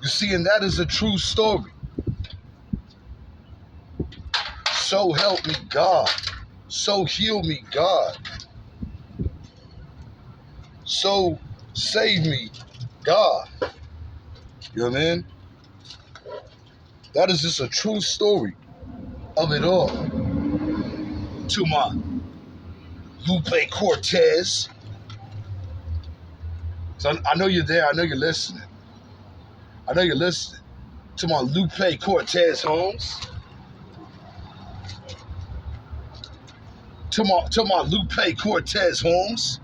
You see, and that is a true story. So help me God. So heal me God. So save me God. You know what I mean? That is just a true story of it all. To my Lupe CORTEZ. So I know you're there. I know you're listening. I know you're listening. To my Lupe CORTEZ homes. To my Lupe CORTEZ homes.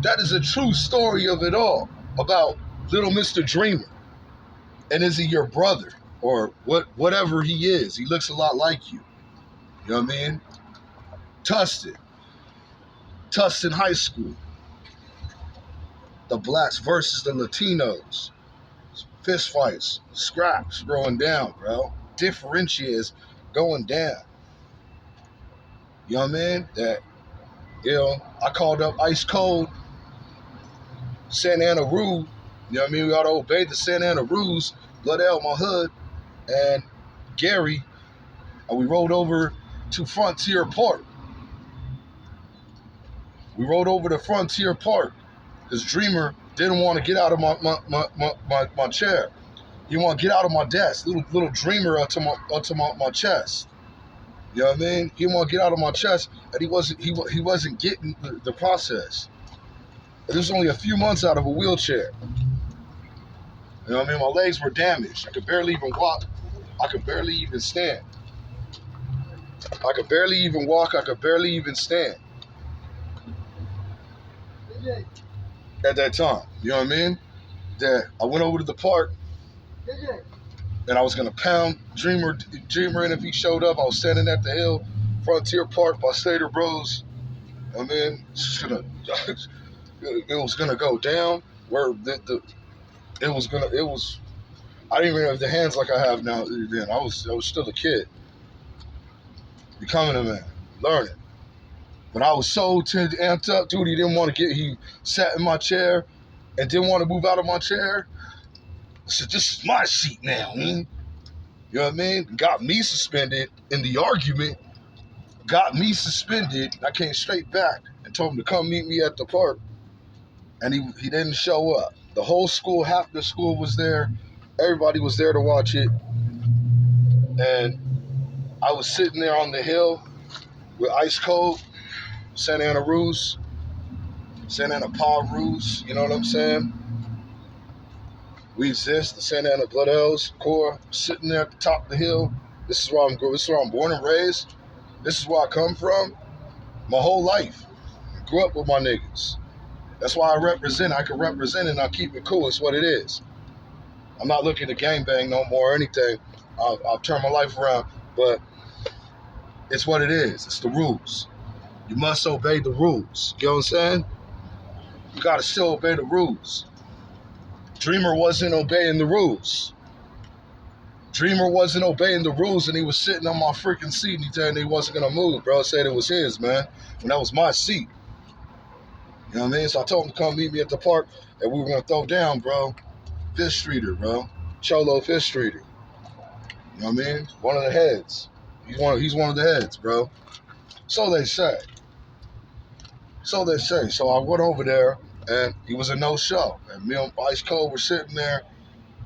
That is a true story of it all about little Mr. Dreamer. And is he your brother or whatever he is? He looks a lot like you. You know what I mean? Tustin High School. The blacks versus the Latinos. Fist fights, scraps going down, bro. Differentiates going down. You know what I mean? That, I called up Ice Cold, Santa Ana RUZ. You know what I mean? We ought to obey the Santa Ana RUZ, Bloodell, my hood, and Gary, and we rode over to Frontier Park. We rode over to Frontier Park because Dreamer didn't want to get out of my chair. He want to get out of my desk. Little Dreamer onto my chest. You know what I mean? He want to get out of my chest, and he wasn't getting the process. It was only a few months out of a wheelchair. You know what I mean? My legs were damaged. I could barely even walk. I could barely even stand. I could barely even walk. I could barely even stand. At that time, you know what I mean? That I went over to the park, and I was gonna pound Dreamer in if he showed up. I was standing at the hill, Frontier Park by Stater Bros. I mean, it was gonna go down where it was. I didn't even have the hands like I have now. Then I was still a kid, becoming a man, learning. But I was so amped up, dude. He sat in my chair and didn't want to move out of my chair. I said, "This is my seat now, man." You know what I mean? Got me suspended in the argument. Got me suspended. I came straight back and told him to come meet me at the park. And he didn't show up. The whole school, half the school was there. Everybody was there to watch it. And I was sitting there on the hill with Ice Cold, Santa Ana RUZ, Santa Ana RUZ, you know what I'm saying? We exist, the Santa Ana Blood Elves Corps, sitting there at the top of the hill. This is where I'm born and raised. This is where I come from. My whole life. I grew up with my niggas. That's why I represent. I can represent and I keep it cool. It's what it is. I'm not looking to gangbang no more or anything. I'll turn my life around, but it's what it is. It's the rules. You must obey the rules. You know what I'm saying? You gotta still obey the rules. Dreamer wasn't obeying the rules. Dreamer wasn't obeying the rules, and he was sitting on my freaking seat, and he told me he wasn't gonna move, bro. Said it was his, man, and that was my seat. You know what I mean? So I told him to come meet me at the park, and we were gonna throw down, bro. Fifth Streeter, bro. Cholo Fifth Streeter. You know what I mean? One of the heads. He's one of the heads, bro. So they say. So I went over there, and he was a no-show. And me and Ice Cold were sitting there,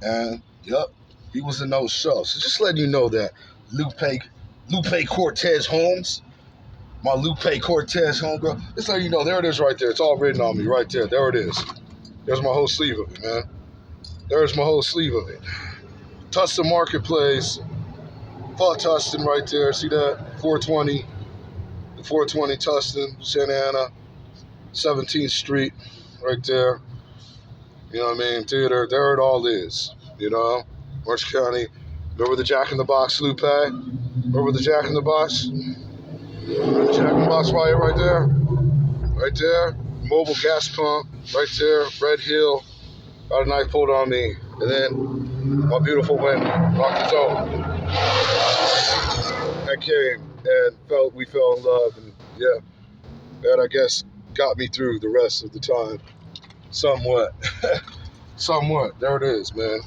and he was a no-show. So just letting you know that Lupe CORTEZ homes, my Lupe CORTEZ home, bro. Just letting you know, there it is right there. It's all written on me right there. There it is. There's my whole sleeve of it, man. There's my whole sleeve of it. Tustin Marketplace. Fought Tustin right there. See that? 420. The 420 Tustin, Santa Ana. 17th Street, right there. You know what I mean? Theater, there it all is. You know? Orange County. Remember the Jack in the Box, Lupe? Remember the Jack in the Box? Remember the Jack in the Box right there? Right there. Mobile gas pump, right there. Red Hill. Got a knife pulled on me. And then my beautiful Wendy rocked his own. I came and we fell in love. And yeah, that I guess got me through the rest of the time. Somewhat. Somewhat. There it is, man.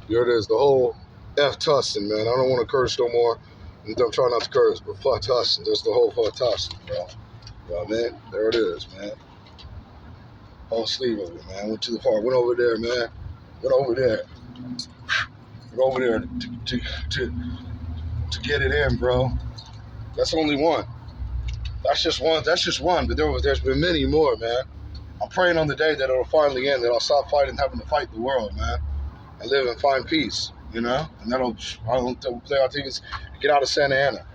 Here it is, the whole F Tussin, man. I don't want to curse no more. I'm trying not to curse, but fuck Tussin. That's the whole fuck Tussin, bro. You know what I mean? There it is, man. Whole sleeve of it, man. Went to the park. Went over there, man. Went over there. Went over there to get it in, bro. That's only one. That's just one. That's just one. But there's been many more, man. I'm praying on the day that it'll finally end, that I'll stop fighting, having to fight the world, man, and live and find peace, you know? And I don't play our things, get out of Santa Ana,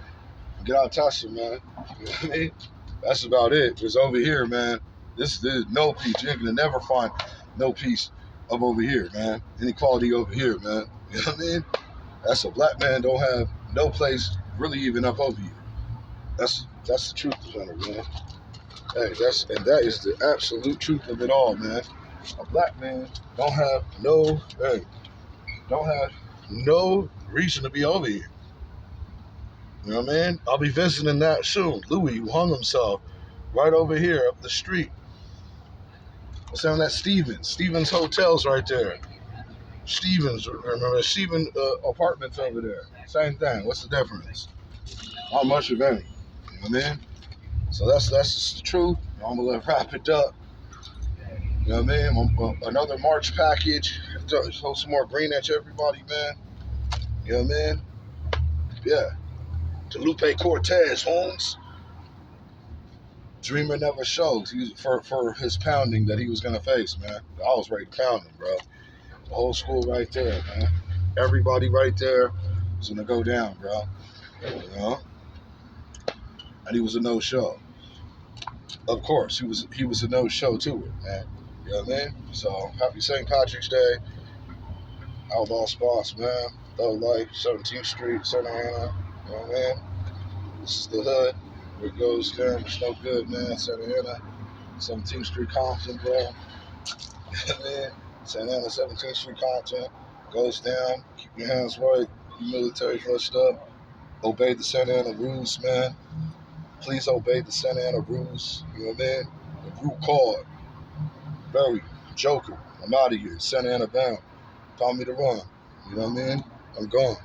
get out of Tustin, man. You know what I mean? That's about it. It's over here, man. This is no peace. You're gonna never find no peace up over here, man. Inequality over here, man. You know what I mean? That's a black man don't have no place really even up over here. That's the truth of it, man. Hey, that is the absolute truth of it all, man. A black man don't have no reason to be over here. You know what I mean? I'll be visiting that soon. Louis, who hung himself right over here up the street. What's on that Stevens Hotel's right there. Stevens, remember Stevens apartments over there. Same thing. What's the difference? Not much of any. You know what I mean? So that's just the truth. I'm gonna wrap it up. You know what I mean? Another March package. Throw some more green at you, everybody, man. You know what I mean? Yeah. To Lupe CORTEZ, Holmes. Dreamer never shows. For his pounding that he was gonna face, man. I was ready to pound him, bro. The whole school right there, man. Everybody right there was gonna go down, bro. You know? And he was a no-show. Of course, he was a no-show to it, man. You know what I mean? So happy St. Patrick's Day. Outlaw spots, man. Thug Life, 17th Street, Santa Ana. You know what I mean? This is the hood. Where it goes down. It's no good, man. Santa Ana, 17th Street Compton, bro. You know what I mean? Santa Ana, 17th Street Compton. Goes down. Keep your hands right. You military rushed up. Obey the Santa Ana rules, man. Please obey the Santa Ana rules. You know what I mean? The root card. Barry, Joker. I'm out of here. Santa Ana bound. Call me to run. You know what I mean? I'm gone.